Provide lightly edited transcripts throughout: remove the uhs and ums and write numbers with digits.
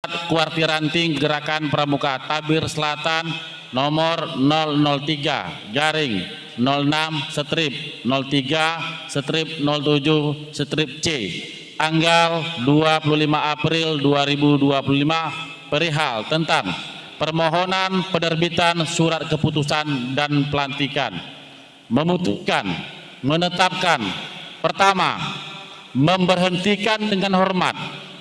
Kuartir Ranting Gerakan Pramuka Tabir Selatan nomor 003 garing 06 strip 03 strip 07 strip C tanggal 25 April 2025 perihal tentang permohonan penerbitan surat keputusan dan pelantikan. Memutuskan menetapkan pertama, memberhentikan dengan hormat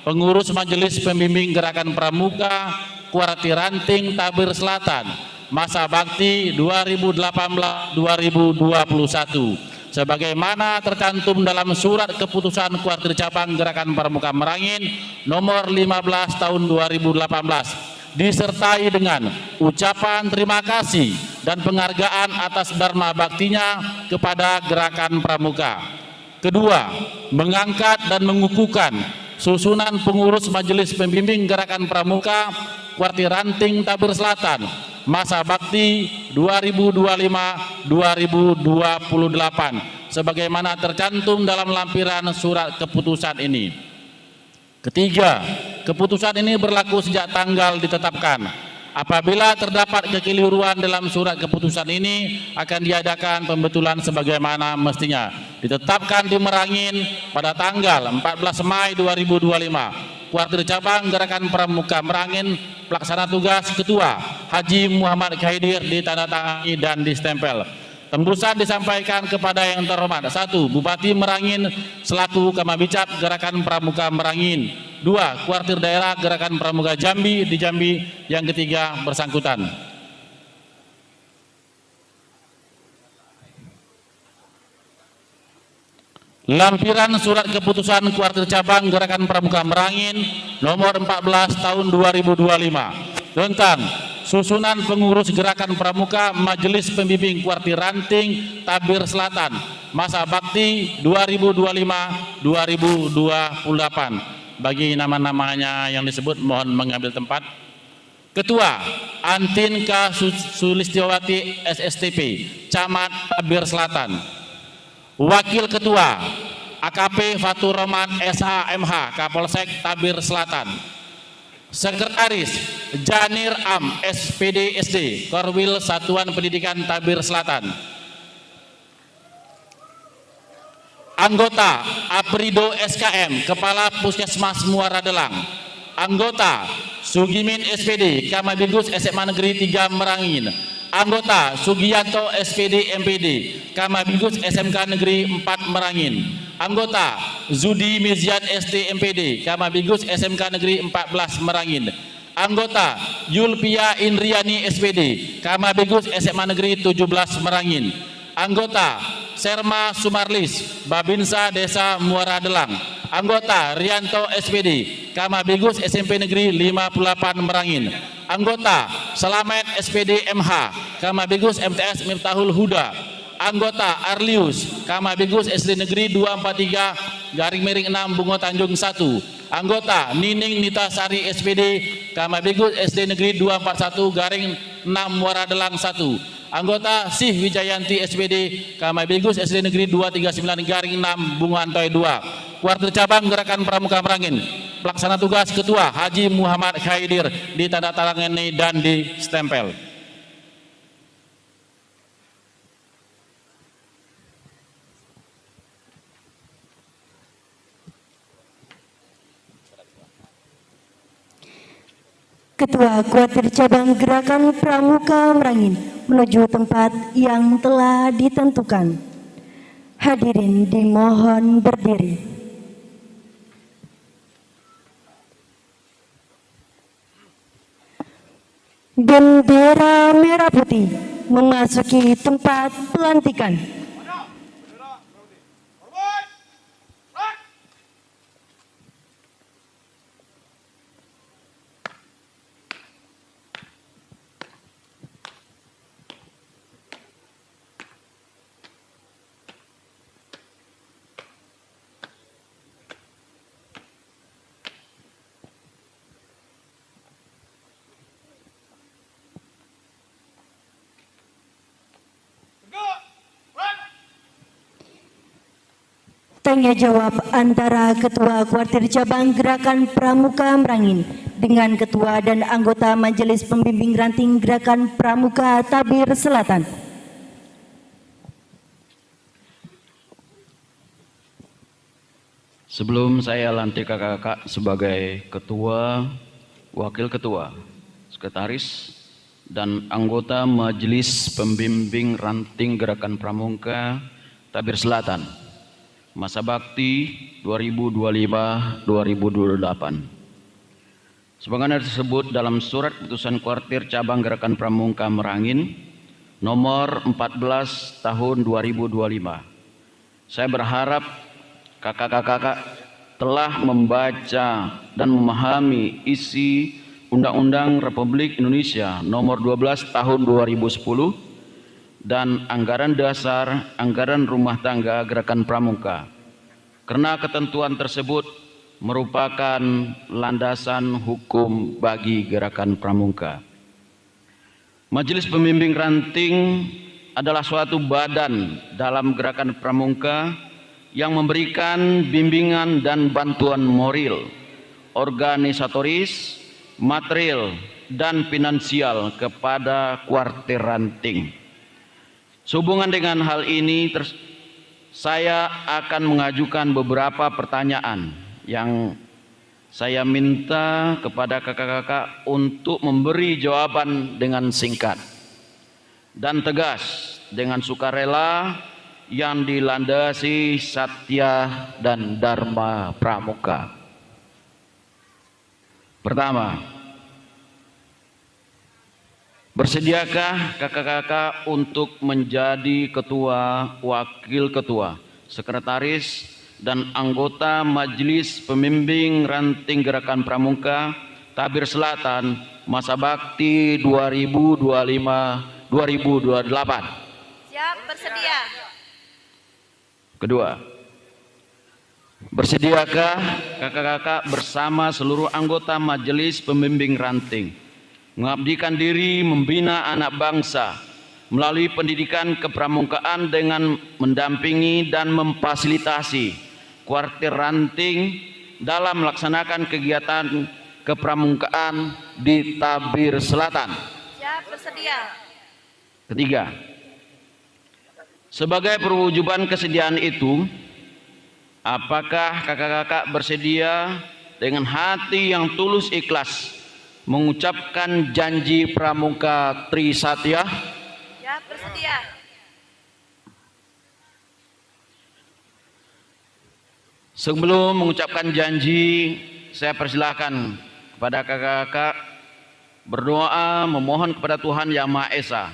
pengurus Majelis Pembimbing Gerakan Pramuka Kuartir Ranting Tabir Selatan masa bakti 2018-2021 sebagaimana tercantum dalam surat keputusan Kuartir Cabang Gerakan Pramuka Merangin nomor 15 tahun 2018 disertai dengan ucapan terima kasih dan penghargaan atas dharma baktinya kepada Gerakan Pramuka. Kedua, mengangkat dan mengukuhkan susunan pengurus Majelis Pembimbing Gerakan Pramuka Kuartir Ranting Tabir Selatan masa bakti 2025-2028 sebagaimana tercantum dalam lampiran surat keputusan ini. Ketiga, keputusan ini berlaku sejak tanggal ditetapkan. Apabila terdapat kekeliruan dalam surat keputusan ini akan diadakan pembetulan sebagaimana mestinya. Ditetapkan di Merangin pada tanggal 14 Mei 2025. Kuartir Cabang Gerakan Pramuka Merangin, pelaksana tugas Ketua Haji Muhammad Khaidir ditandatangani dan distempel. Tembusan disampaikan kepada yang terhormat. 1. Bupati Merangin selaku Kamabicap Gerakan Pramuka Merangin. 2. Kuartir Daerah Gerakan Pramuka Jambi di Jambi. Yang ketiga bersangkutan. Lampiran surat keputusan Kuartir Cabang Gerakan Pramuka Merangin nomor 14 tahun 2025 tentang susunan pengurus Gerakan Pramuka Majelis Pembimbing Kuartir Ranting Tabir Selatan masa bakti 2025-2028. Bagi nama-namanya yang disebut mohon mengambil tempat. Ketua Antinka Sulistiawati SSTP Camat Tabir Selatan. Wakil Ketua AKP Fatur Roman SHMH Kapolsek Tabir Selatan. Sekretaris Janir Am SPD SD Korwil Satuan Pendidikan Tabir Selatan. Anggota Aprido SKM Kepala Puskesmas Muara Delang. Anggota Sugimin SPD Kamabigus SMA Negeri 3 Merangin. Anggota Sugiyanto SPD MPD Kamabigus SMK Negeri 4 Merangin. Anggota Zudi Miziat ST MPD Kamabigus SMK Negeri 14 Merangin. Anggota Yulpia Indriani SPD Kamabigus SMA Negeri 17 Merangin. Anggota Serma Sumarlis Babinsa Desa Muara Delang. Anggota Rianto SPD Kamabigus SMP Negeri 58 Merangin. Anggota Selamet SPD MH Kamabigus MTS Miftahul Huda. Anggota Arlius Kamabigus SD Negeri 243 garing miring 6 Bungo Tanjung 1. Anggota Nining Nita Sari SPD Kamabigus SD Negeri 241 garing 6 Muara Delang 1. Anggota Sih Wijayanti SPD Kamabigus SD Negeri 239 garing 6 Bungo Antoy 2. Kuartir Cabang Gerakan Pramuka Merangin, pelaksana tugas Ketua Haji Muhammad Khaidir ditandatangani dan distempel. Ketua Kuartir Cabang Gerakan Pramuka Merangin menuju tempat yang telah ditentukan. Hadirin dimohon berdiri. Bendera merah putih memasuki tempat pelantikan. Tanya jawab antara Ketua Kuartir Cabang Gerakan Pramuka Merangin dengan Ketua dan anggota Majelis Pembimbing Ranting Gerakan Pramuka Tabir Selatan. Sebelum saya lantik kakak-kakak sebagai ketua, wakil ketua, sekretaris, dan anggota Majelis Pembimbing Ranting Gerakan Pramuka Tabir Selatan, masa bakti 2025-2028. Sebagaimana tersebut dalam surat putusan Kuartir Cabang Gerakan Pramuka Merangin nomor 14 tahun 2025. Saya berharap kakak-kakak telah membaca dan memahami isi Undang-Undang Republik Indonesia nomor 12 tahun 2010 dan Anggaran Dasar Anggaran Rumah Tangga Gerakan Pramuka, karena ketentuan tersebut merupakan landasan hukum bagi Gerakan Pramuka. Majelis Pembimbing Ranting adalah suatu badan dalam Gerakan Pramuka yang memberikan bimbingan dan bantuan moral, organisatoris, material, dan finansial kepada Kuartir Ranting. Sehubungan dengan hal ini, saya akan mengajukan beberapa pertanyaan yang saya minta kepada kakak-kakak untuk memberi jawaban dengan singkat dan tegas, dengan sukarela yang dilandasi satya dan dharma pramuka. Pertama, bersediakah kakak-kakak untuk menjadi ketua, wakil ketua, sekretaris, dan anggota Majelis Pembimbing Ranting Gerakan Pramuka Tabir Selatan masa bakti 2025-2028? Siap, bersedia. Kedua, bersediakah kakak-kakak bersama seluruh anggota Majelis Pembimbing Ranting mengabdikan diri membina anak bangsa melalui pendidikan kepramukaan dengan mendampingi dan memfasilitasi Kuartir Ranting dalam melaksanakan kegiatan kepramukaan di Tabir Selatan? Siap, bersedia. Ketiga, sebagai perwujudan kesediaan itu, apakah kakak-kakak bersedia dengan hati yang tulus ikhlas mengucapkan janji pramuka Trisatya? Siap, bersedia. Sebelum mengucapkan janji, saya persilahkan kepada kakak-kakak berdoa memohon kepada Tuhan Yang Maha Esa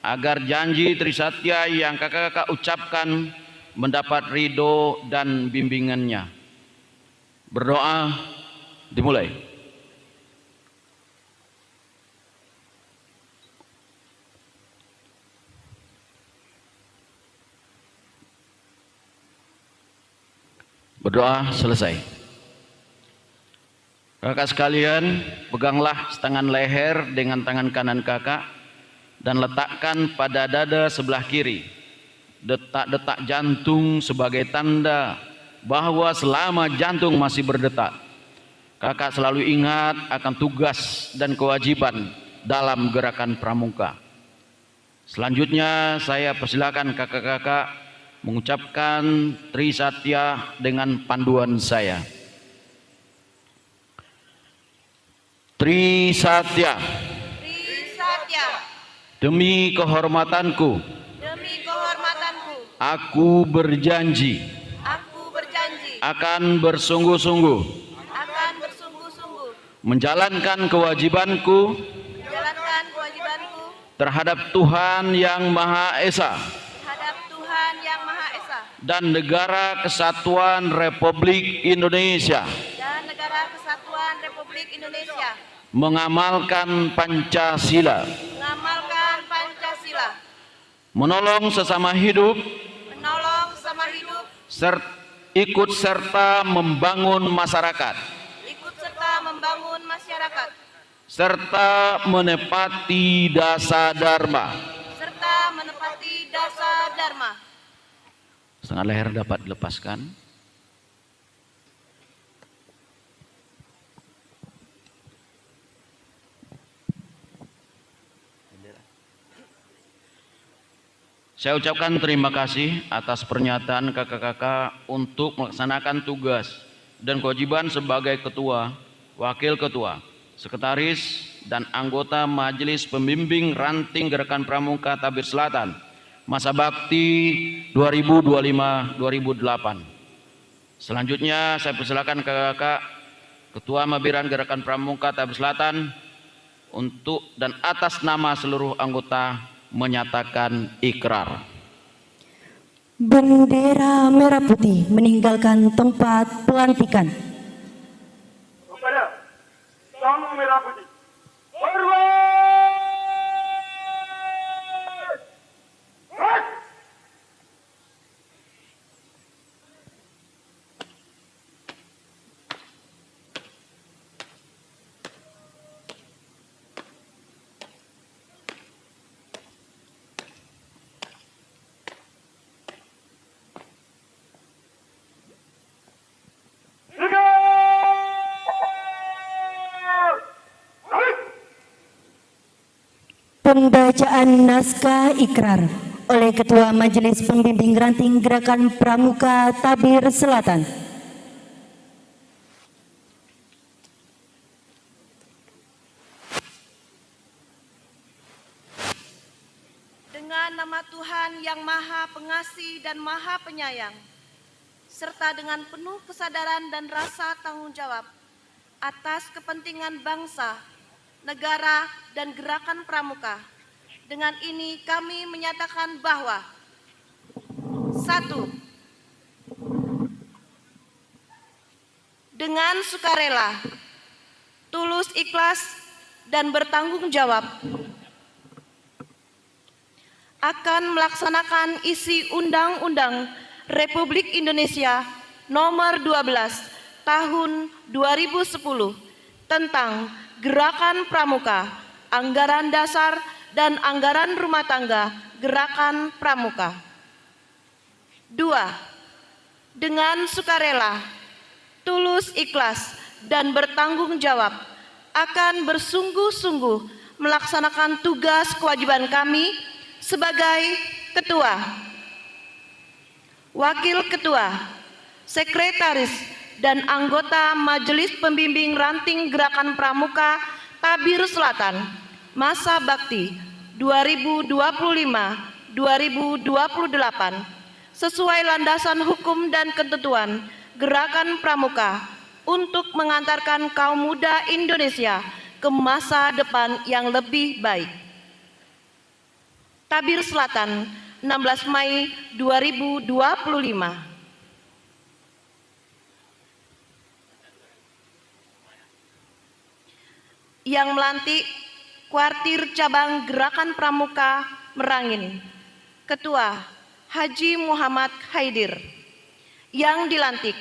agar janji Trisatya yang kakak-kakak ucapkan mendapat ridho dan bimbingannya. Berdoa dimulai. Berdoa selesai. Kakak sekalian, peganglah tangan leher dengan tangan kanan kakak dan letakkan pada dada sebelah kiri detak-detak jantung sebagai tanda bahwa selama jantung masih berdetak, kakak selalu ingat akan tugas dan kewajiban dalam gerakan pramuka. Selanjutnya saya persilakan kakak-kakak mengucapkan Trisatya dengan panduan saya. Trisatya. Trisatya. Demi kehormatanku, Demi kehormatanku, aku berjanji aku berjanji akan bersungguh-sungguh akan bersungguh-sungguh menjalankan kewajibanku menjalankan kewajibanku terhadap Tuhan Yang Maha Esa terhadap Tuhan Yang Maha Esa dan Negara Kesatuan Republik Indonesia, dan Negara Kesatuan Republik Indonesia, mengamalkan Pancasila, mengamalkan Pancasila, menolong sesama hidup, menolong sesama hidup, ikut serta membangun masyarakat, ikut serta membangun masyarakat, serta menepati dasar dharma. serta menepati dasar dharma. Setengah leher dapat dilepaskan. Saya ucapkan terima kasih atas pernyataan kakak-kakak untuk melaksanakan tugas dan kewajiban sebagai ketua, wakil ketua, sekretaris, dan anggota Majelis Pembimbing Ranting Gerakan Pramuka Tabir Selatan masa bakti 2025-2008. Selanjutnya saya persilakan kakak-kakak Ketua Mabiran Gerakan Pramuka Tabir Selatan untuk dan atas nama seluruh anggota menyatakan ikrar. Bendera merah putih meninggalkan tempat pelantikan. Kepada Sang Merah Putih. Forward! Right! Pembacaan naskah ikrar oleh Ketua Majelis Pembimbing Ranting Gerakan Pramuka Tabir Selatan. Dengan nama Tuhan yang Maha Pengasih dan Maha Penyayang, serta dengan penuh kesadaran dan rasa tanggung jawab atas kepentingan bangsa, negara, dan gerakan pramuka. Dengan ini kami menyatakan bahwa 1. Dengan sukarela, tulus ikhlas, dan bertanggung jawab akan melaksanakan isi Undang-Undang Republik Indonesia Nomor 12 Tahun 2010 tentang Gerakan Pramuka, Anggaran Dasar dan Anggaran Rumah Tangga Gerakan Pramuka. 2. Dengan sukarela, tulus ikhlas, dan bertanggung jawab akan bersungguh-sungguh melaksanakan tugas kewajiban kami sebagai ketua, wakil ketua, sekretaris, dan anggota Majelis Pembimbing Ranting Gerakan Pramuka Tabir Selatan masa bakti 2025-2028 sesuai landasan hukum dan ketentuan Gerakan Pramuka untuk mengantarkan kaum muda Indonesia ke masa depan yang lebih baik. Tabir Selatan, 16 Mei 2025. Yang melantik Kuartir Cabang Gerakan Pramuka Merangin, Ketua Haji Muhammad Haidir. Yang dilantik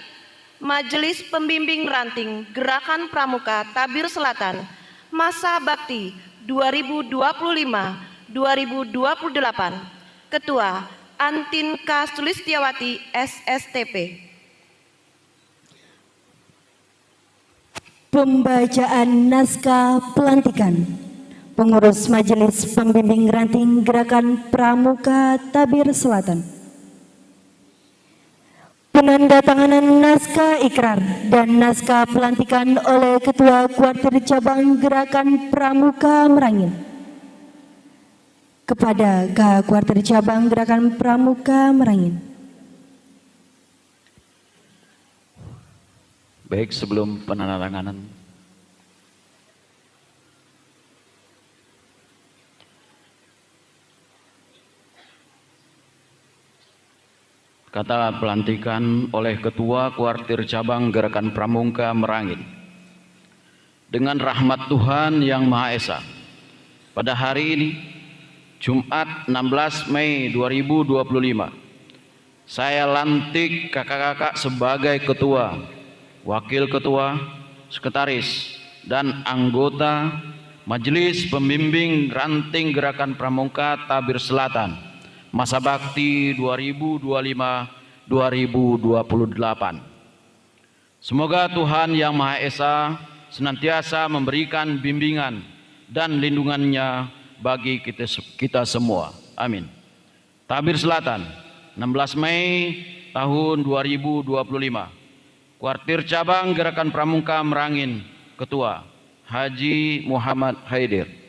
Majelis Pembimbing Ranting Gerakan Pramuka Tabir Selatan masa bakti 2025-2028, Ketua Antin K. Sulistiawati SSTP. Pembacaan naskah pelantikan pengurus Majelis Pembimbing Ranting Gerakan Pramuka Tabir Selatan. Penandatanganan naskah ikrar dan naskah pelantikan oleh Ketua Kuartir Cabang Gerakan Pramuka Merangin. Kepada K. Kuartir Cabang Gerakan Pramuka Merangin. Baik, sebelum penandatanganan, kata pelantikan oleh Ketua Kuartir Cabang Gerakan Pramuka Merangin. Dengan rahmat Tuhan Yang Maha Esa, pada hari ini, Jumat 16 Mei 2025, saya lantik kakak-kakak sebagai Ketua, Wakil Ketua, Sekretaris, dan anggota Majelis Pembimbing Ranting Gerakan Pramuka Tabir Selatan masa bakti 2025-2028. Semoga Tuhan Yang Maha Esa senantiasa memberikan bimbingan dan lindungannya bagi kita semua. Amin. Tabir Selatan, 16 Mei tahun 2025. Kuartir Cabang Gerakan Pramuka Merangin, Ketua Haji Muhammad Haidir.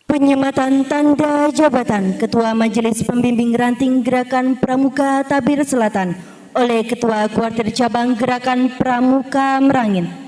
Penyematan tanda jabatan Ketua Majelis Pembimbing Ranting Gerakan Pramuka Tabir Selatan oleh Ketua Kuartir Cabang Gerakan Pramuka Merangin.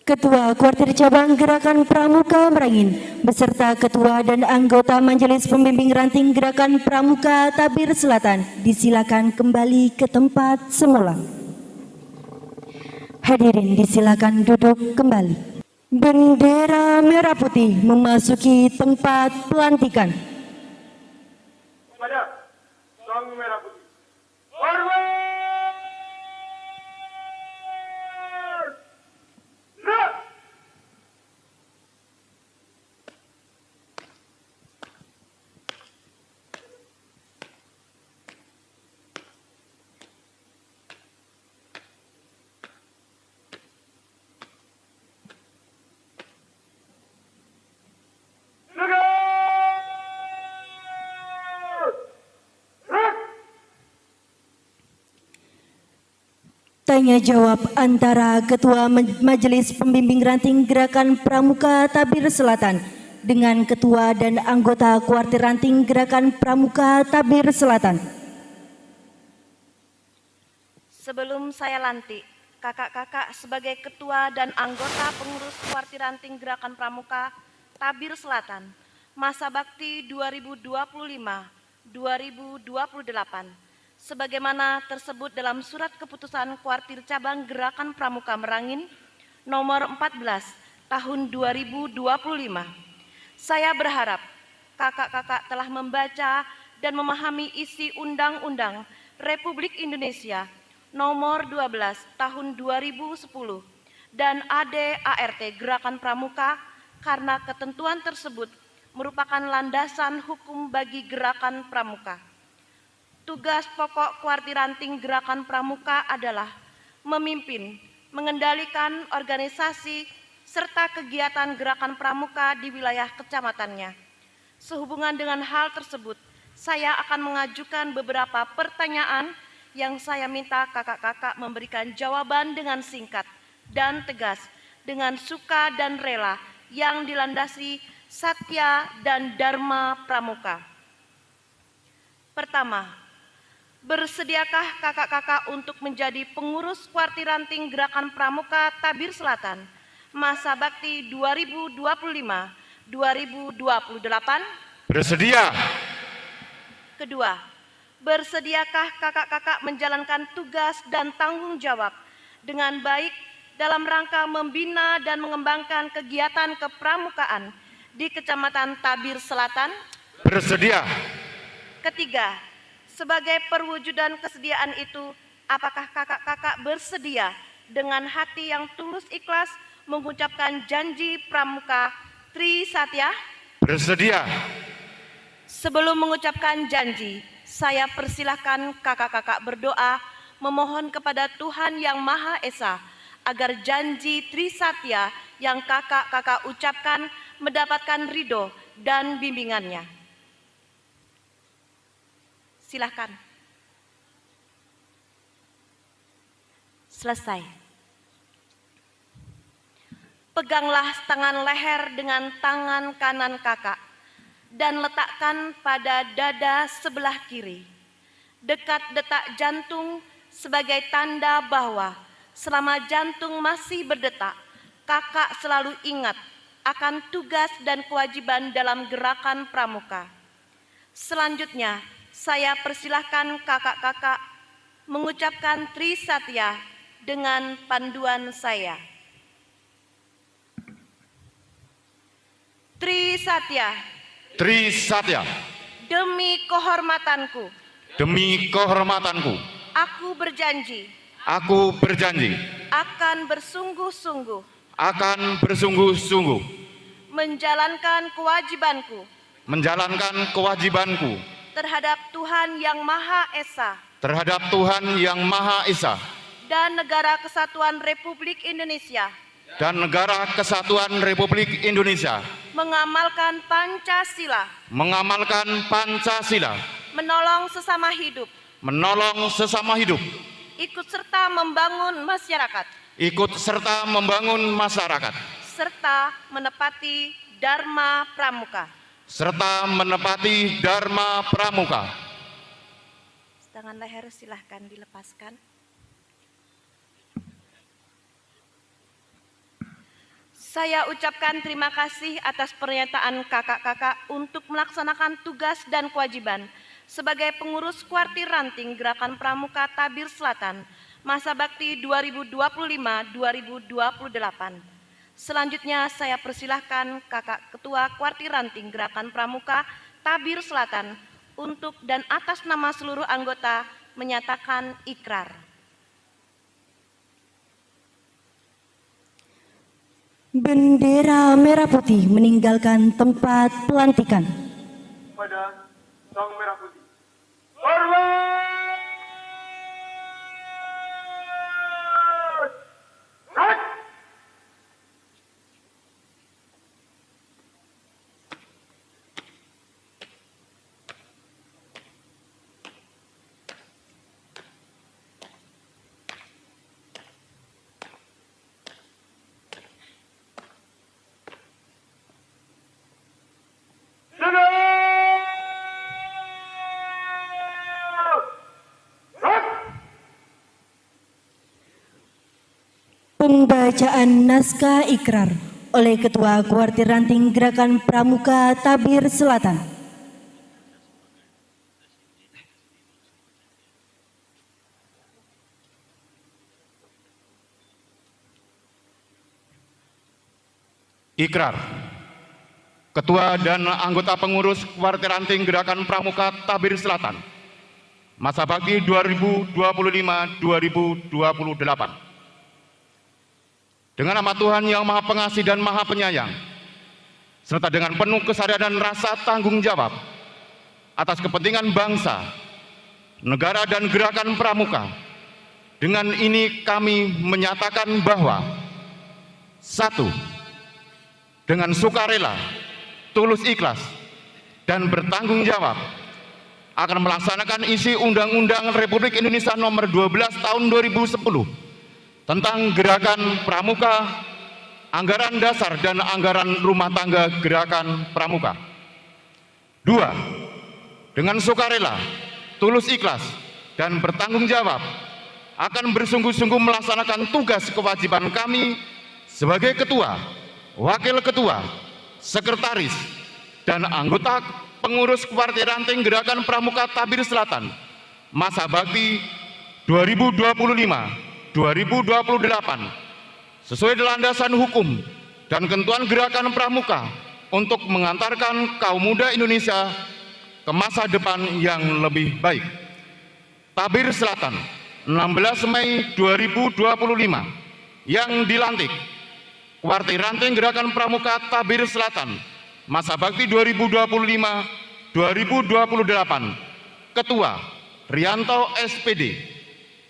Ketua Kuartir Cabang Gerakan Pramuka Merangin beserta Ketua dan anggota Majelis Pembimbing Ranting Gerakan Pramuka Tabir Selatan disilakan kembali ke tempat semula. Hadirin disilakan duduk kembali. Bendera merah putih memasuki tempat pelantikan. Pada Sang Merah Putih. Forward! Gerak! Tanya jawab antara Ketua Majelis Pembimbing Ranting Gerakan Pramuka Tabir Selatan dengan Ketua dan anggota Kuartir Ranting Gerakan Pramuka Tabir Selatan. Sebelum saya lantik kakak-kakak sebagai ketua dan anggota pengurus Kuartir Ranting Gerakan Pramuka Tabir Selatan masa bakti 2025-2028 sebagaimana tersebut dalam surat keputusan Kuartir Cabang Gerakan Pramuka Merangin nomor 14 tahun 2025. Saya berharap kakak-kakak telah membaca dan memahami isi Undang-Undang Republik Indonesia nomor 12 tahun 2010 dan ADART Gerakan Pramuka karena ketentuan tersebut merupakan landasan hukum bagi gerakan pramuka. Tugas pokok Kuartir Ranting Gerakan Pramuka adalah memimpin, mengendalikan organisasi serta kegiatan gerakan pramuka di wilayah kecamatannya. Sehubungan dengan hal tersebut, saya akan mengajukan beberapa pertanyaan yang saya minta kakak-kakak memberikan jawaban dengan singkat dan tegas, dengan suka dan rela yang dilandasi satya dan dharma pramuka. Pertama, bersediakah kakak-kakak untuk menjadi pengurus Kuartir Ranting Gerakan Pramuka Tabir Selatan masa bakti 2025-2028? Bersedia. Kedua, bersediakah kakak-kakak menjalankan tugas dan tanggung jawab dengan baik dalam rangka membina dan mengembangkan kegiatan kepramukaan di Kecamatan Tabir Selatan? Bersedia. Ketiga, sebagai perwujudan kesediaan itu, apakah kakak-kakak bersedia dengan hati yang tulus ikhlas mengucapkan janji pramuka Tri Satya? Bersedia. Sebelum mengucapkan janji, saya persilahkan kakak-kakak berdoa memohon kepada Tuhan Yang Maha Esa agar janji Tri Satya yang kakak-kakak ucapkan mendapatkan ridho dan bimbingannya. Silahkan. Selesai. Peganglah tangan leher dengan tangan kanan kakak dan letakkan pada dada sebelah kiri. Dekat detak jantung sebagai tanda bahwa selama jantung masih berdetak, kakak selalu ingat akan tugas dan kewajiban dalam gerakan pramuka. Selanjutnya, saya persilahkan kakak-kakak mengucapkan Tri Satya dengan panduan saya. Tri Satya. Tri Satya. Demi kehormatanku. Demi kehormatanku. Aku berjanji. Aku berjanji. Akan bersungguh-sungguh. Akan bersungguh-sungguh. Menjalankan kewajibanku. Menjalankan kewajibanku. Terhadap Tuhan Yang Maha Esa. Terhadap Tuhan Yang Maha Esa. Dan Negara Kesatuan Republik Indonesia. Dan Negara Kesatuan Republik Indonesia. Mengamalkan Pancasila. Mengamalkan Pancasila. Menolong sesama hidup. Menolong sesama hidup. Ikut serta membangun masyarakat. Ikut serta membangun masyarakat. Serta menepati Dharma Pramuka. Serta menepati Dharma Pramuka. Tangan leher silahkan dilepaskan. Saya ucapkan terima kasih atas pernyataan kakak-kakak untuk melaksanakan tugas dan kewajiban sebagai pengurus Kuartir Ranting Gerakan Pramuka Tabir Selatan masa bakti 2025-2028. Selanjutnya saya persilahkan kakak ketua Kuartir Ranting Gerakan Pramuka Tabir Selatan untuk dan atas nama seluruh anggota menyatakan ikrar. Bendera merah putih meninggalkan tempat pelantikan. Pada Sang Merah Putih. Forward! Right! Pembacaan naskah ikrar oleh Ketua Kuartir Ranting Gerakan Pramuka Tabir Selatan. Ikrar. Ketua dan anggota pengurus Kuartir Ranting Gerakan Pramuka Tabir Selatan masa bakti 2025-2028. Dengan nama Tuhan Yang Maha Pengasih dan Maha Penyayang, serta dengan penuh kesadaran rasa tanggung jawab atas kepentingan bangsa, negara dan gerakan pramuka, dengan ini kami menyatakan bahwa 1. Dengan sukarela, tulus ikhlas, dan bertanggung jawab akan melaksanakan isi Undang-Undang Republik Indonesia Nomor 12 Tahun 2010 tentang gerakan pramuka, anggaran dasar dan anggaran rumah tangga gerakan pramuka. 2. Dengan sukarela, tulus ikhlas, dan bertanggung jawab akan bersungguh-sungguh melaksanakan tugas kewajiban kami sebagai ketua, wakil ketua, sekretaris, dan anggota pengurus Kuartir Ranting Gerakan Pramuka Tabir Selatan masa bakti 2025-2028 sesuai landasan hukum dan ketentuan gerakan pramuka untuk mengantarkan kaum muda Indonesia ke masa depan yang lebih baik. Tabir Selatan, 16 Mei 2025, yang dilantik Kuartir Ranting Gerakan Pramuka Tabir Selatan masa bakti 2025-2028. Ketua Rianto SPD,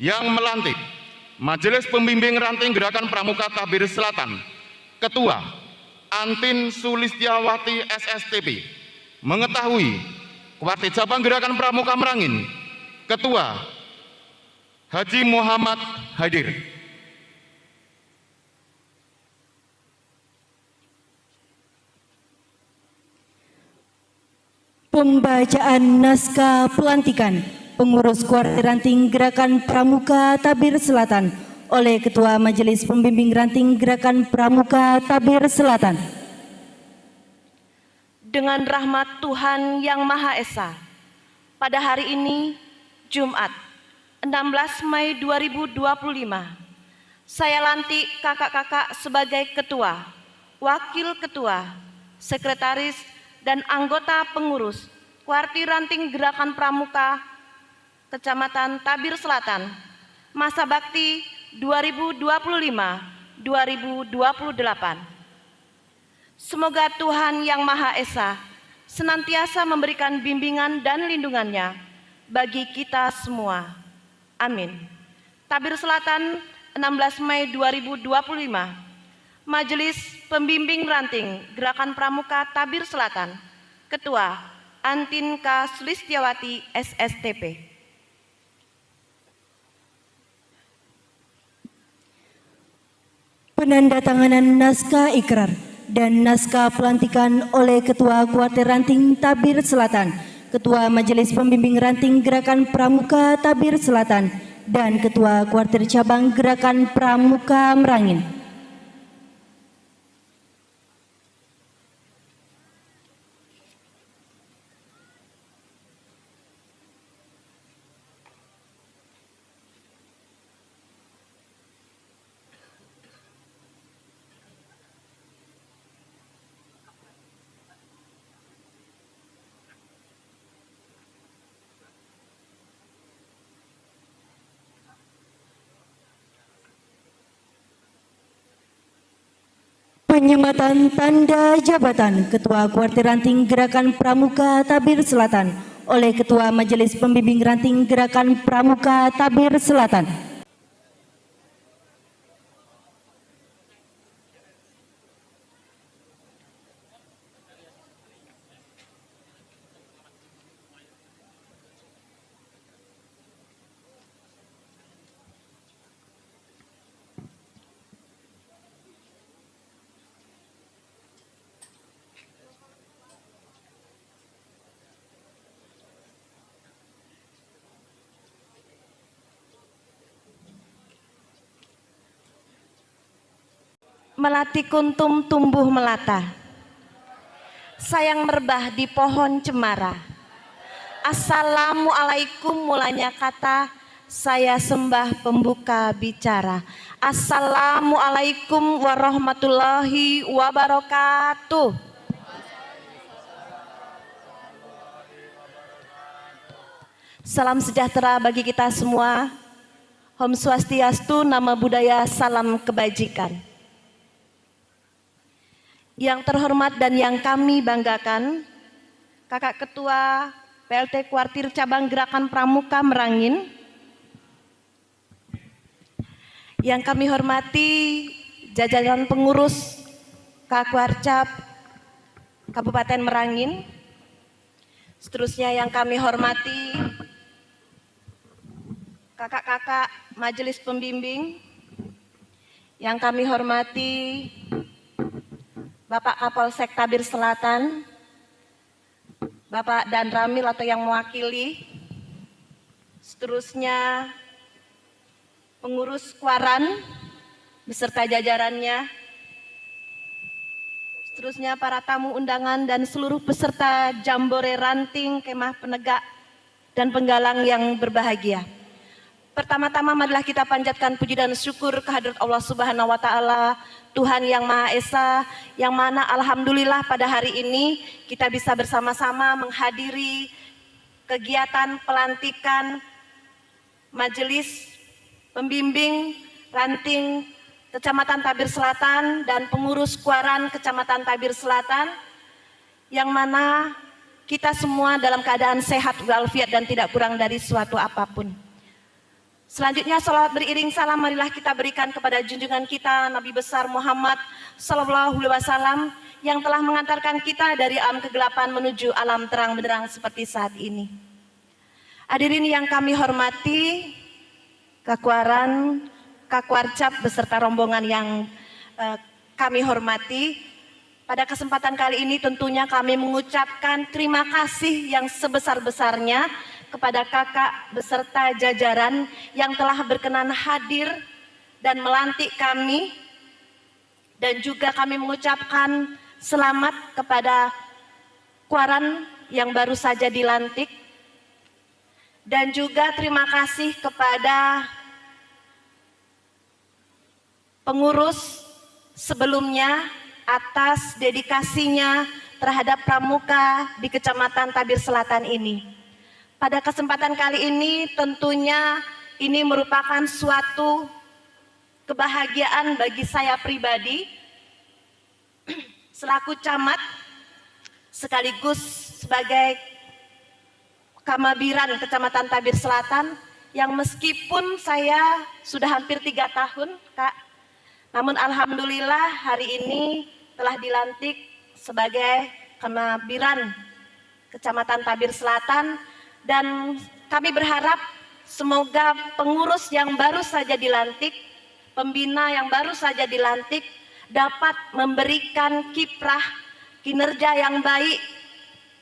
yang melantik Majelis Pembimbing Ranting Gerakan Pramuka Tabir Selatan, Ketua Antin Sulistiawati SSTP, mengetahui Kuartir Cabang Gerakan Pramuka Merangin, Ketua Haji Muhammad hadir. Pembacaan naskah pelantikan pengurus kuartir ranting Gerakan Pramuka Tabir Selatan oleh Ketua Majelis Pembimbing Ranting Gerakan Pramuka Tabir Selatan. Dengan rahmat Tuhan Yang Maha Esa, pada hari ini, Jumat, 16 Mei 2025, saya lantik kakak-kakak sebagai Ketua, Wakil Ketua, Sekretaris, dan anggota pengurus Kuartir Ranting Gerakan Pramuka Kecamatan Tabir Selatan, masa bakti 2025-2028. Semoga Tuhan Yang Maha Esa senantiasa memberikan bimbingan dan lindungannya bagi kita semua. Amin. Tabir Selatan, 16 Mei 2025. Majelis Pembimbing Ranting Gerakan Pramuka Tabir Selatan, Ketua Antinka Sulistiawati SSTP. Penandatanganan naskah ikrar dan naskah pelantikan oleh Ketua Kuartir Ranting Tabir Selatan, Ketua Majelis Pembimbing Ranting Gerakan Pramuka Tabir Selatan, dan Ketua Kuartir Cabang Gerakan Pramuka Merangin. Penyematan tanda jabatan Ketua Kuartir Ranting Gerakan Pramuka Tabir Selatan oleh Ketua Majelis Pembimbing Ranting Gerakan Pramuka Tabir Selatan. Melati kuntum tumbuh melata, sayang merbah di pohon cemara. Assalamualaikum mulanya kata, saya sembah pembuka bicara. Assalamualaikum warahmatullahi wabarakatuh. Salam sejahtera bagi kita semua. Om Swastiastu, nama budaya, salam kebajikan. Yang terhormat dan yang kami banggakan, Kakak Ketua PLT Kuartir Cabang Gerakan Pramuka Merangin, yang kami hormati jajaran pengurus Kakwarcap Kabupaten Merangin, seterusnya yang kami hormati kakak-kakak Majelis Pembimbing, yang kami hormati Bapak Kapolsek Tabir Selatan, Bapak Dan Ramil atau yang mewakili, seterusnya pengurus Kuaran beserta jajarannya, seterusnya para tamu undangan dan seluruh peserta Jambore Ranting Kemah Penegak dan Penggalang yang berbahagia. Pertama-tama marilah kita panjatkan puji dan syukur kehadirat Allah Subhanahu wa Ta'ala, Tuhan Yang Maha Esa, yang mana alhamdulillah pada hari ini kita bisa bersama-sama menghadiri kegiatan pelantikan Majelis Pembimbing Ranting Kecamatan Tabir Selatan dan pengurus Kuaran Kecamatan Tabir Selatan, yang mana kita semua dalam keadaan sehat walafiat dan tidak kurang dari suatu apapun. Selanjutnya salawat beriring salam marilah kita berikan kepada junjungan kita Nabi besar Muhammad sallallahu alaihi wasallam yang telah mengantarkan kita dari alam kegelapan menuju alam terang benderang seperti saat ini. Hadirin yang kami hormati, Kakuaran, Kakwarcap beserta rombongan yang kami hormati, Pada kesempatan kali ini tentunya kami mengucapkan terima kasih yang sebesar-besarnya kepada kakak beserta jajaran yang telah berkenan hadir dan melantik kami. Dan juga kami mengucapkan selamat kepada Kuaran yang baru saja dilantik. Dan juga terima kasih kepada pengurus sebelumnya atas dedikasinya terhadap pramuka di Kecamatan Tabir Selatan ini. Pada kesempatan kali ini tentunya ini merupakan suatu kebahagiaan bagi saya pribadi selaku camat sekaligus sebagai Kamabiran Kecamatan Tabir Selatan yang meskipun saya sudah hampir 3 tahun, Kak, namun alhamdulillah hari ini telah dilantik sebagai Kamabiran Kecamatan Tabir Selatan, dan kami berharap semoga pengurus yang baru saja dilantik, pembina yang baru saja dilantik dapat memberikan kiprah kinerja yang baik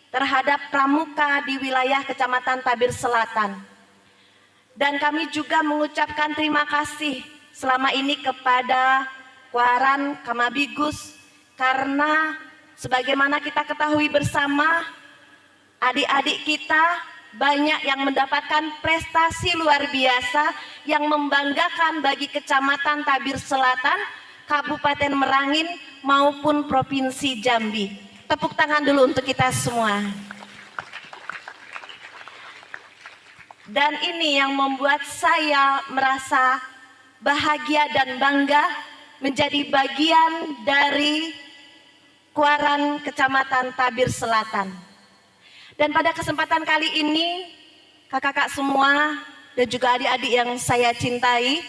terhadap pramuka di wilayah Kecamatan Tabir Selatan. Dan kami juga mengucapkan terima kasih selama ini kepada Kuaran Kamabigus, karena sebagaimana kita ketahui bersama, adik-adik kita banyak yang mendapatkan prestasi luar biasa yang membanggakan bagi Kecamatan Tabir Selatan, Kabupaten Merangin maupun Provinsi Jambi. Tepuk tangan dulu untuk kita semua. Dan ini yang membuat saya merasa bahagia dan bangga menjadi bagian dari Kuaran Kecamatan Tabir Selatan. Dan pada kesempatan kali ini, kakak-kakak semua dan juga adik-adik yang saya cintai,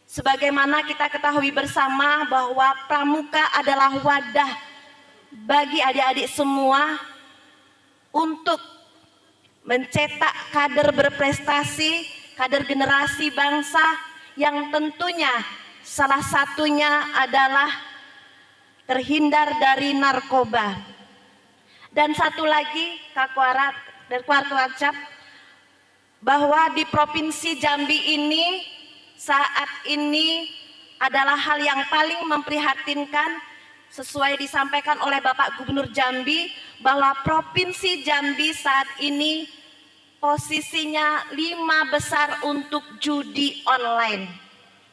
sebagaimana kita ketahui bersama bahwa pramuka adalah wadah bagi adik-adik semua untuk mencetak kader berprestasi, kader generasi bangsa yang tentunya salah satunya adalah terhindar dari narkoba. Dan satu lagi Kak Kuarat dan Kuartuacap, bahwa di Provinsi Jambi ini saat ini adalah hal yang paling memprihatinkan, sesuai disampaikan oleh Bapak Gubernur Jambi bahwa Provinsi Jambi saat ini posisinya 5 besar untuk judi online.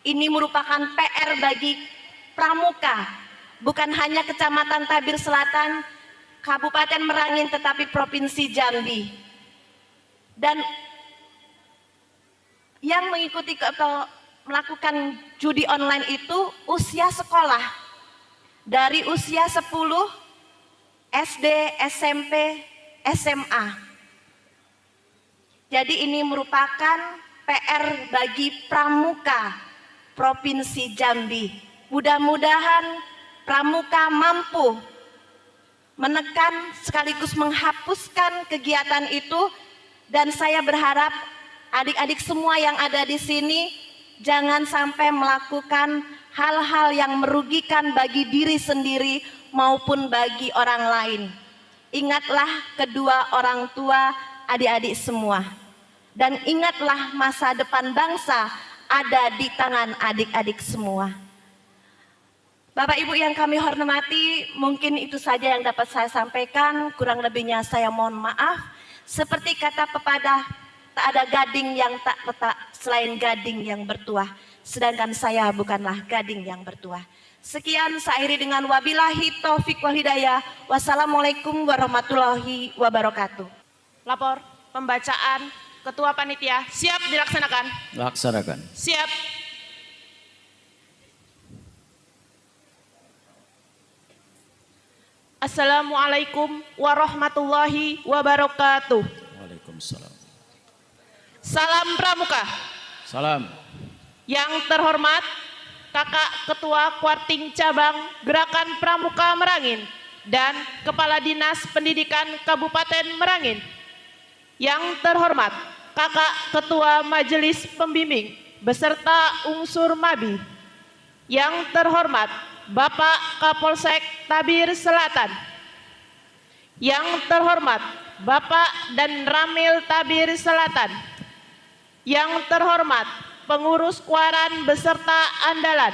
Ini merupakan PR bagi pramuka, bukan hanya Kecamatan Tabir Selatan, Kabupaten Merangin, tetapi Provinsi Jambi. Dan yang mengikuti atau melakukan judi online itu usia sekolah. Dari usia 10, SD, SMP, SMA. Jadi ini merupakan PR bagi pramuka Provinsi Jambi. Mudah-mudahan pramuka mampu menekan sekaligus menghapuskan kegiatan itu, dan saya berharap adik-adik semua yang ada di sini jangan sampai melakukan hal-hal yang merugikan bagi diri sendiri maupun bagi orang lain. Ingatlah kedua orang tua adik-adik semua. Dan ingatlah masa depan bangsa ada di tangan adik-adik semua. Bapak Ibu yang kami hormati, mungkin itu saja yang dapat saya sampaikan. Kurang lebihnya saya mohon maaf. Seperti kata pepatah, tak ada gading yang tak retak selain gading yang bertuah. Sedangkan saya bukanlah gading yang bertuah. Sekian, saya akhiri dengan wabillahi taufiq wal hidayah. Wassalamualaikum warahmatullahi wabarakatuh. Lapor pembacaan Ketua Panitia siap dilaksanakan. Laksanakan. Siap. Assalamualaikum warahmatullahi wabarakatuh. Waalaikumsalam. Salam pramuka. Salam. Yang terhormat Kakak Ketua Kuarting Cabang Gerakan Pramuka Merangin dan Kepala Dinas Pendidikan Kabupaten Merangin. Yang terhormat Kakak Ketua Majelis Pembimbing beserta unsur MABI. Yang terhormat Bapak Kapolsek Tabir Selatan. Yang terhormat Bapak dan Ramil Tabir Selatan. Yang terhormat pengurus Kuaran beserta andalan.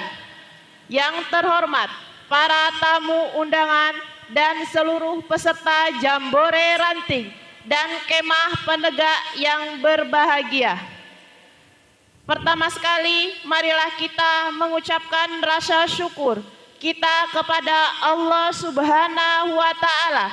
Yang terhormat para tamu undangan dan seluruh peserta Jambore Ranting dan kemah penegak yang berbahagia. Pertama sekali, marilah kita mengucapkan rasa syukur kita kepada Allah Subhanahu wa Ta'ala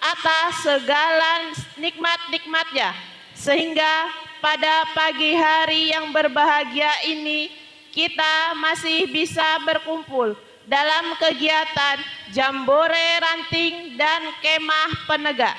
atas segala nikmat-nikmatnya, sehingga pada pagi hari yang berbahagia ini kita masih bisa berkumpul dalam kegiatan Jambore Ranting dan kemah penegak.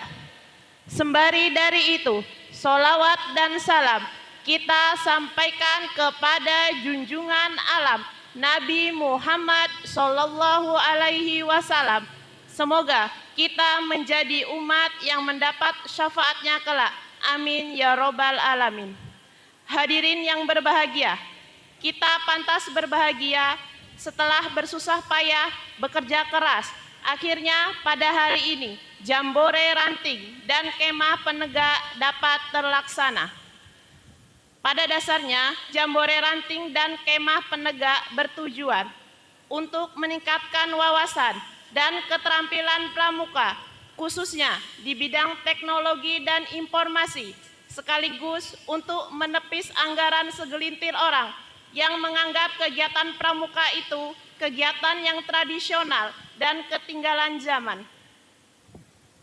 Sembari dari itu, sholawat dan salam kita sampaikan kepada junjungan alam Nabi Muhammad Sallallahu Alaihi Wasallam. Semoga kita menjadi umat yang mendapat syafaatnya kelak. Amin ya robbal alamin. Hadirin yang berbahagia, kita pantas berbahagia setelah bersusah payah bekerja keras. Akhirnya pada hari ini Jambore Ranting dan kemah penegak dapat terlaksana. Pada dasarnya, Jambore Ranting dan kemah penegak bertujuan untuk meningkatkan wawasan dan keterampilan pramuka, khususnya di bidang teknologi dan informasi, sekaligus untuk menepis anggaran segelintir orang yang menganggap kegiatan pramuka itu kegiatan yang tradisional dan ketinggalan zaman.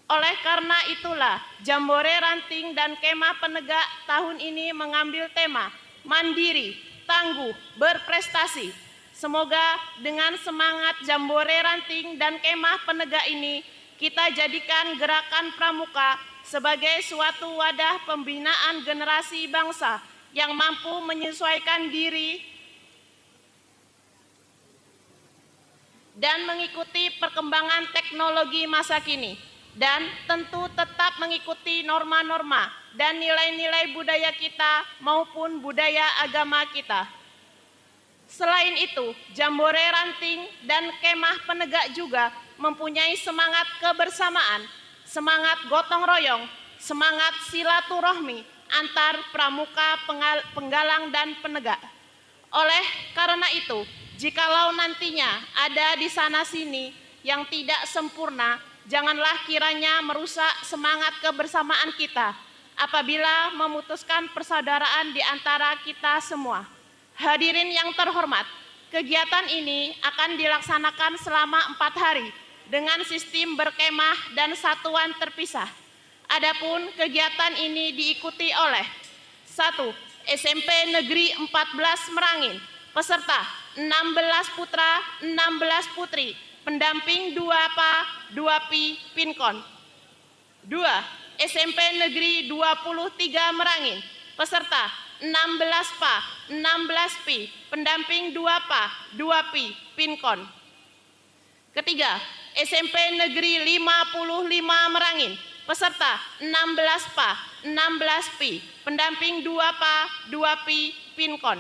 Oleh karena itulah, Jambore Ranting dan kemah penegak tahun ini mengambil tema mandiri, tangguh, berprestasi. Semoga dengan semangat Jambore Ranting dan kemah penegak ini, kita jadikan gerakan pramuka sebagai suatu wadah pembinaan generasi bangsa yang mampu menyesuaikan diri dan mengikuti perkembangan teknologi masa kini, dan tentu tetap mengikuti norma-norma dan nilai-nilai budaya kita maupun budaya agama kita. Selain itu, Jambore Ranting dan kemah penegak juga mempunyai semangat kebersamaan, semangat gotong royong, semangat silaturahmi antar pramuka, penggalang dan penegak. Oleh karena itu, jikalau nantinya ada di sana sini yang tidak sempurna, janganlah kiranya merusak semangat kebersamaan kita apabila memutuskan persaudaraan di antara kita semua. Hadirin yang terhormat, kegiatan ini akan dilaksanakan selama 4 hari dengan sistem berkemah dan satuan terpisah. Adapun kegiatan ini diikuti oleh 1. SMP Negeri 14 Merangin, peserta 16 putra, 16 putri, pendamping 2 PA, 2 PI, Pinkon. 2. SMP Negeri 23 Merangin, peserta 16 PA, 16 PI, pendamping 2 PA, 2 PI, Pinkon. Ketiga, SMP Negeri 55 Merangin, peserta 16 PA, 16 PI, pendamping 2 PA, 2 PI, Pinkon.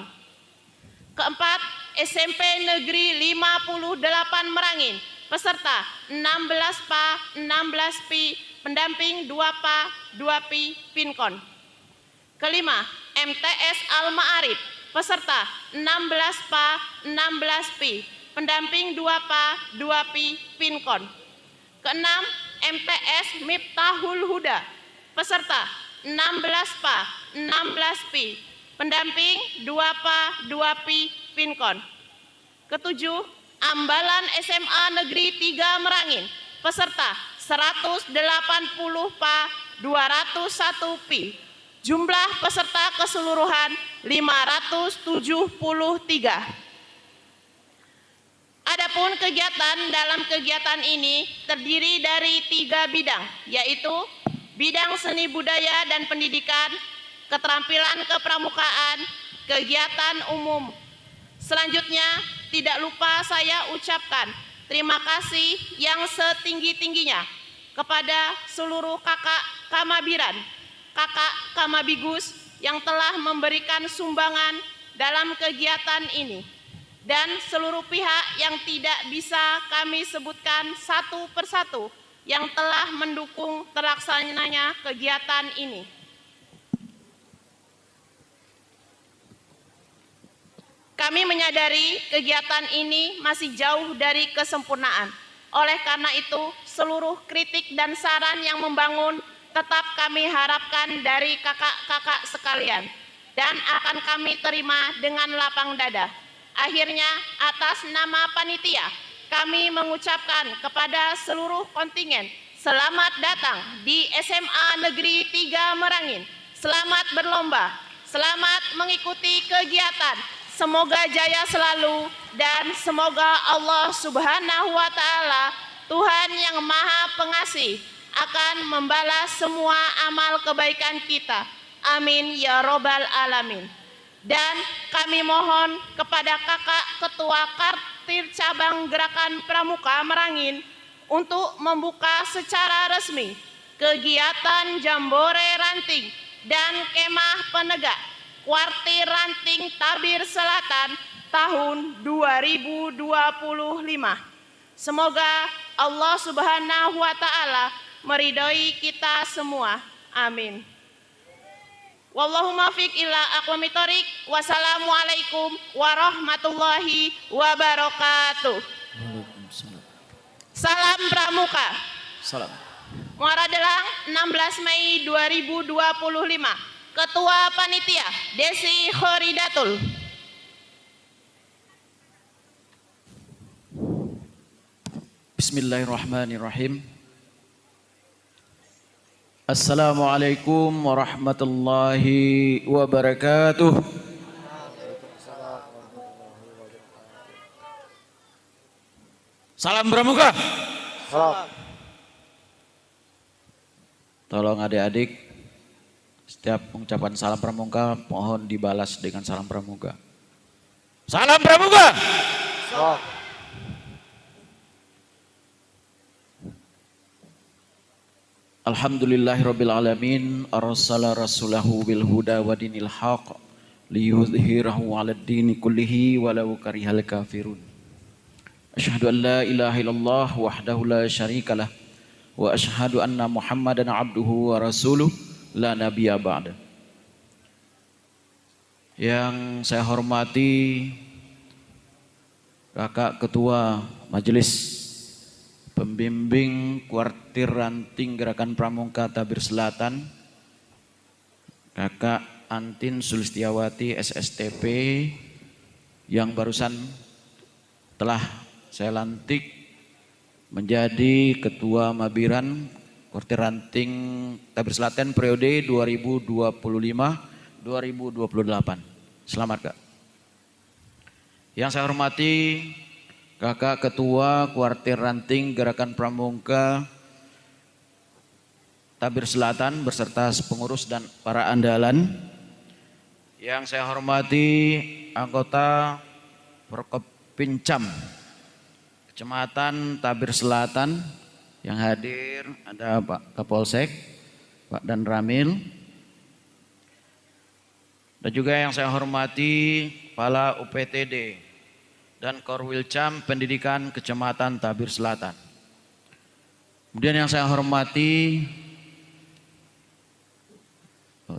Keempat, SMP Negeri 58 Merangin, peserta 16 PA, 16 PI, pendamping 2 PA, 2 PI, Pinkon. Kelima, MTS Al-Ma'arif, peserta 16 PA, 16 PI, pendamping 2 PA, 2 PI, Pinkon. Keenam, MTS Miftahul Huda, peserta 16 PA, 16 PI, pendamping 2 PA, 2 PI, Pinkon. Ketujuh, Ambalan SMA Negeri 3 Merangin, peserta 180 PA, 201 PI. Jumlah peserta keseluruhan 573. Adapun kegiatan dalam kegiatan ini terdiri dari 3 bidang, yaitu bidang seni budaya dan pendidikan, keterampilan kepramukaan, kegiatan umum. Selanjutnya, tidak lupa saya ucapkan terima kasih yang setinggi-tingginya kepada seluruh kakak Kamabiran, kakak Kamabigus yang telah memberikan sumbangan dalam kegiatan ini. dan seluruh pihak yang tidak bisa kami sebutkan satu persatu yang telah mendukung terlaksananya kegiatan ini. Kami menyadari kegiatan ini masih jauh dari kesempurnaan. Oleh karena itu, seluruh kritik dan saran yang membangun tetap kami harapkan dari kakak-kakak sekalian dan akan kami terima dengan lapang dada. Akhirnya, atas nama panitia, kami mengucapkan kepada seluruh kontingen, selamat datang di SMA Negeri 3 Merangin. Selamat berlomba, selamat mengikuti kegiatan. Semoga jaya selalu dan semoga Allah Subhanahu wa Ta'ala, Tuhan yang Maha Pengasih, akan membalas semua amal kebaikan kita. Amin ya Robbal Alamin. Dan kami mohon kepada kakak ketua Kartir Cabang Gerakan Pramuka Merangin untuk membuka secara resmi kegiatan Jambore Ranting dan Kemah Penegak Kuartir Ranting Tabir Selatan tahun 2025. Semoga Allah Subhanahu wa Ta'ala meridhoi kita semua. Amin. Wallahumma fiq ila aqwamit thoriq. Wassalamualaikum warahmatullahi wabarakatuh. Waalaikumsalam. Salam Pramuka. Salam. Muara Delang 16 Mei 2025. Ketua Panitia Desi Khoridatul. Bismillahirrahmanirrahim. Assalamualaikum warahmatullahi wabarakatuh. Salam Pramuka. Tolong adik-adik, setiap ucapan salam Pramuka mohon dibalas dengan salam Pramuka. Salam Pramuka. Alhamdulillahirabbil alamin, arsala rasulahu bil huda wa dinil haq liyudhhirahu 'alad dini kullihi walau karihal kafirun. Asyhadu an la ilaha illallah wahdahu la syarikalah wa asyhadu anna Muhammadan abduhu wa rasuluh la nabiyya ba'da. Yang saya hormati Kakak Ketua Majelis Pembimbing Kuartir Ranting Gerakan Pramuka Tabir Selatan, Kakak Antin Sulistiawati SSTP yang barusan telah saya lantik menjadi Ketua Mabiran Kuartir Ranting Tabir Selatan periode 2025-2028. Selamat Kak. Yang saya hormati Kakak Ketua Kuartir Ranting Gerakan Pramuka Tabir Selatan beserta pengurus dan para andalan. Yang saya hormati anggota Forkopimcam Kecamatan Tabir Selatan yang hadir, ada Pak Kapolsek, Pak Dan Ramil. Dan juga yang saya hormati Kepala UPTD dan Korwilcam Pendidikan Kecamatan Tabir Selatan. Kemudian yang saya hormati,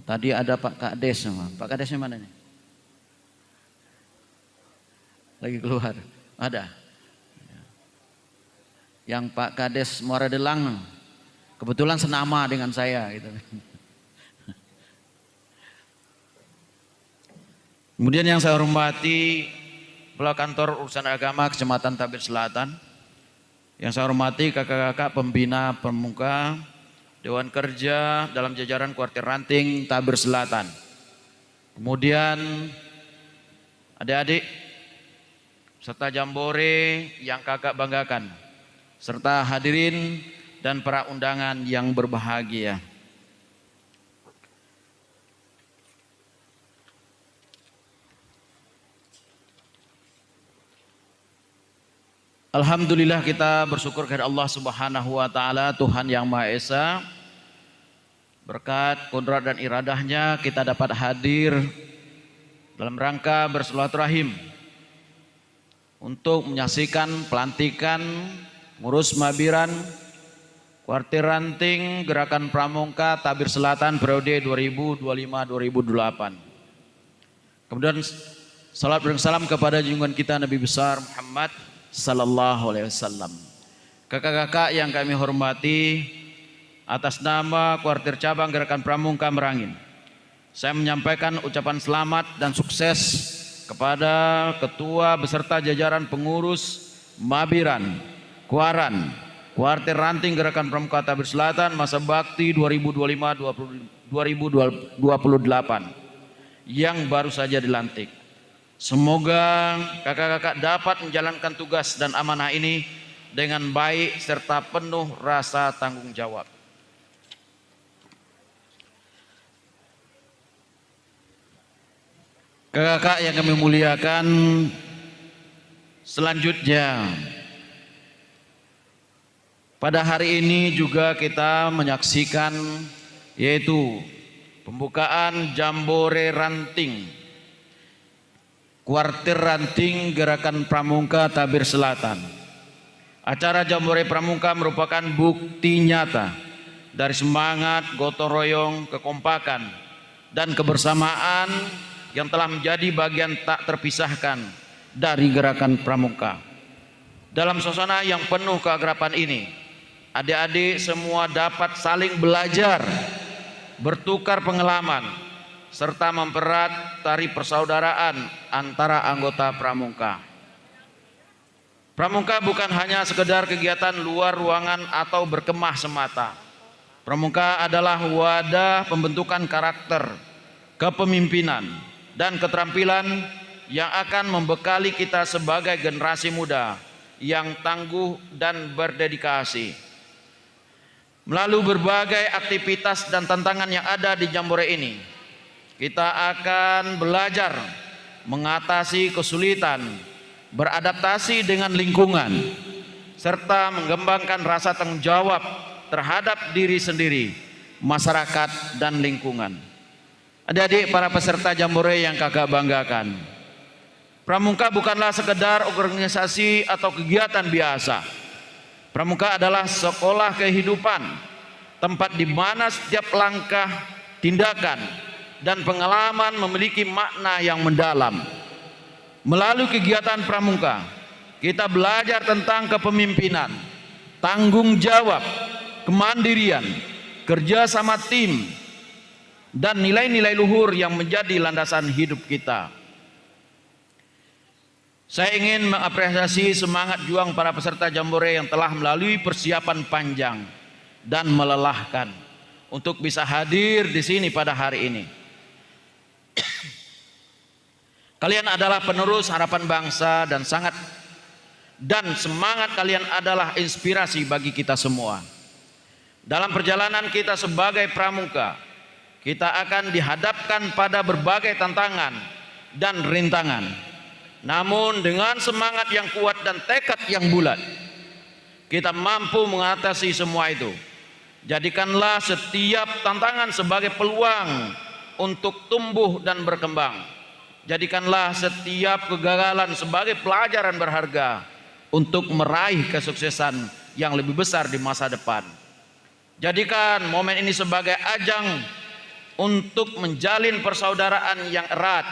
tadi ada Pak Kades, Pak Kadesnya mana nih? Lagi keluar, ada. Yang Pak Kades Muara Delang, kebetulan senama dengan saya gitu. Kemudian yang saya hormati Kepala Kantor Urusan Agama Kecamatan Tabir Selatan. Yang saya hormati kakak-kakak pembina pramuka Dewan Kerja dalam jajaran Kuartir Ranting Tabir Selatan. Kemudian adik-adik serta Jambore yang kakak banggakan, serta hadirin dan para undangan yang berbahagia. Alhamdulillah kita bersyukur kepada Allah Subhanahu wa Ta'ala, Tuhan yang Maha Esa. Berkat kodrat dan iradahnya kita dapat hadir dalam rangka bersilaturahim untuk menyaksikan pelantikan pengurus Mabiran Kuartir Ranting Gerakan Pramuka Tabir Selatan periode 2025-2028. Kemudian salat dan salam kepada junjungan kita Nabi besar Muhammad sallallahu alaihi wasallam. Kakak-kakak yang kami hormati, atas nama Kuartir Cabang Gerakan Pramuka Merangin, saya menyampaikan ucapan selamat dan sukses kepada ketua beserta jajaran pengurus Mabiran, Kuaran, Kuartir Ranting Gerakan Pramuka Tabir Selatan masa bakti 2025-2028 yang baru saja dilantik. Semoga kakak-kakak dapat menjalankan tugas dan amanah ini dengan baik serta penuh rasa tanggung jawab. Kakak-kakak yang kami muliakan, selanjutnya pada hari ini juga kita menyaksikan yaitu pembukaan Jambore Ranting Kuartir Ranting Gerakan Pramuka Tabir Selatan. Acara Jambore Pramuka merupakan bukti nyata dari semangat gotong royong, kekompakan dan kebersamaan yang telah menjadi bagian tak terpisahkan dari Gerakan Pramuka. Dalam suasana yang penuh keakraban ini, adik-adik semua dapat saling belajar, bertukar pengalaman, serta mempererat tali persaudaraan antara anggota Pramuka. Pramuka bukan hanya sekedar kegiatan luar ruangan atau berkemah semata. Pramuka adalah wadah pembentukan karakter, kepemimpinan, dan keterampilan yang akan membekali kita sebagai generasi muda yang tangguh dan berdedikasi. Melalui berbagai aktivitas dan tantangan yang ada di Jambore ini, kita akan belajar mengatasi kesulitan, beradaptasi dengan lingkungan, serta mengembangkan rasa tanggung jawab terhadap diri sendiri, masyarakat, dan lingkungan. Adik-adik para peserta Jambore yang kakak banggakan, Pramuka bukanlah sekedar organisasi atau kegiatan biasa. Pramuka adalah sekolah kehidupan, tempat di mana setiap langkah, tindakan, dan pengalaman memiliki makna yang mendalam. Melalui kegiatan Pramuka, kita belajar tentang kepemimpinan, tanggung jawab, kemandirian, kerja sama tim, dan nilai-nilai luhur yang menjadi landasan hidup kita. Saya ingin mengapresiasi semangat juang para peserta Jambore yang telah melalui persiapan panjang dan melelahkan untuk bisa hadir di sini pada hari ini. Kalian adalah penerus harapan bangsa dan semangat kalian adalah inspirasi bagi kita semua. Dalam perjalanan kita sebagai pramuka, kita akan dihadapkan pada berbagai tantangan dan rintangan. Namun dengan semangat yang kuat dan tekad yang bulat, kita mampu mengatasi semua itu. Jadikanlah setiap tantangan sebagai peluang untuk tumbuh dan berkembang. Jadikanlah setiap kegagalan sebagai pelajaran berharga untuk meraih kesuksesan yang lebih besar di masa depan. Jadikan momen ini sebagai ajang untuk menjalin persaudaraan yang erat,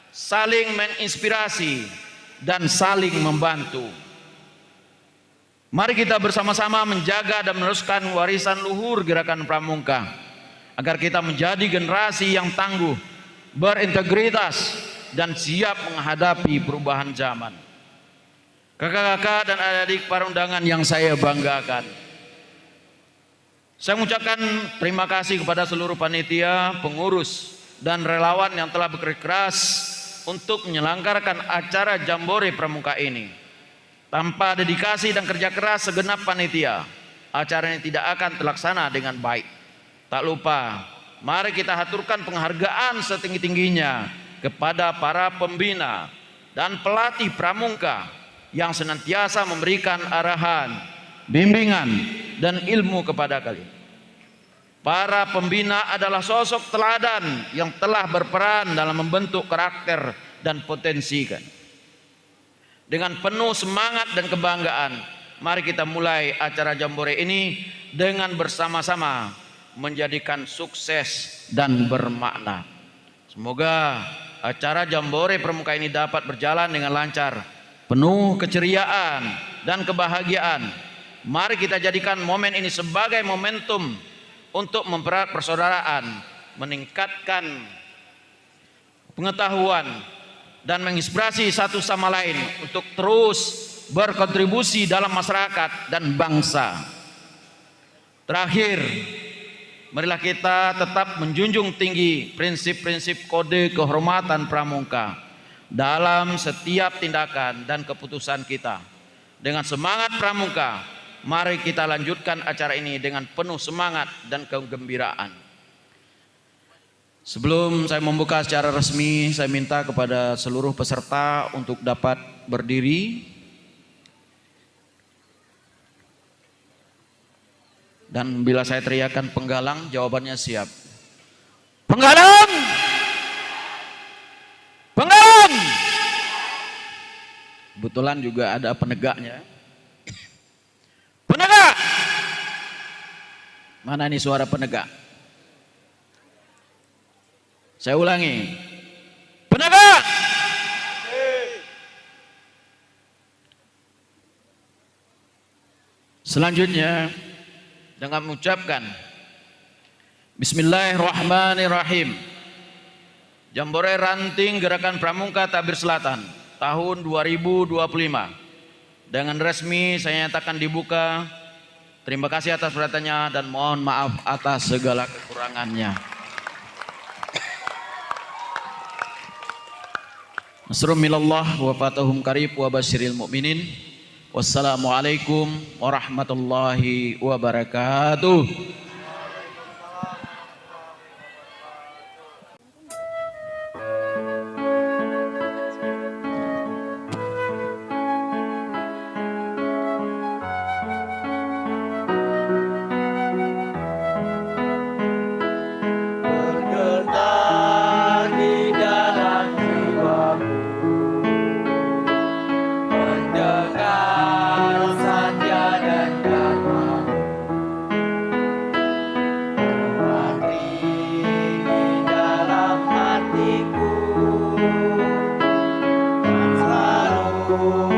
saling menginspirasi, dan saling membantu. Mari kita bersama-sama menjaga dan meneruskan warisan luhur Gerakan Pramuka agar kita menjadi generasi yang tangguh, berintegritas, dan siap menghadapi perubahan zaman. Kakak-kakak dan adik-adik para undangan yang saya banggakan, saya mengucapkan terima kasih kepada seluruh panitia, pengurus, dan relawan yang telah bekerja keras untuk menyelenggarakan acara Jambore Pramuka ini. Tanpa dedikasi dan kerja keras segenap panitia, acara ini tidak akan terlaksana dengan baik. Tak lupa, mari kita haturkan penghargaan setinggi-tingginya kepada para pembina dan pelatih pramuka yang senantiasa memberikan arahan, bimbingan, dan ilmu kepada kalian. Para pembina adalah sosok teladan yang telah berperan dalam membentuk karakter dan potensi kan. dengan penuh semangat dan kebanggaan, mari kita mulai acara Jambore ini dengan bersama-sama menjadikan sukses dan bermakna. Semoga acara Jambore Pramuka ini dapat berjalan dengan lancar, penuh keceriaan dan kebahagiaan. Mari kita jadikan momen ini sebagai momentum untuk mempererat persaudaraan, meningkatkan pengetahuan dan menginspirasi satu sama lain untuk terus berkontribusi dalam masyarakat dan bangsa. Terakhir, marilah kita tetap menjunjung tinggi prinsip-prinsip kode kehormatan pramuka dalam setiap tindakan dan keputusan kita. Dengan semangat pramuka, mari kita lanjutkan acara ini dengan penuh semangat dan kegembiraan. Sebelum saya membuka secara resmi, saya minta kepada seluruh peserta untuk dapat berdiri. Dan bila saya teriakan penggalang, jawabannya siap. Penggalang! Penggalang! Kebetulan juga ada penegaknya. Penegak! Mana nih suara penegak? Saya ulangi. Penegak! Selanjutnya, dengan mengucapkan Bismillahirrahmanirrahim, Jambore Ranting Gerakan Pramuka Tabir Selatan tahun 2025 dengan resmi saya nyatakan dibuka. Terima kasih atas perhatiannya dan mohon maaf atas segala kekurangannya. Nasrun minallah wa fatahum qarib wa basyiril mu'minin. Wassalamualaikum warahmatullahi wabarakatuh. Selalu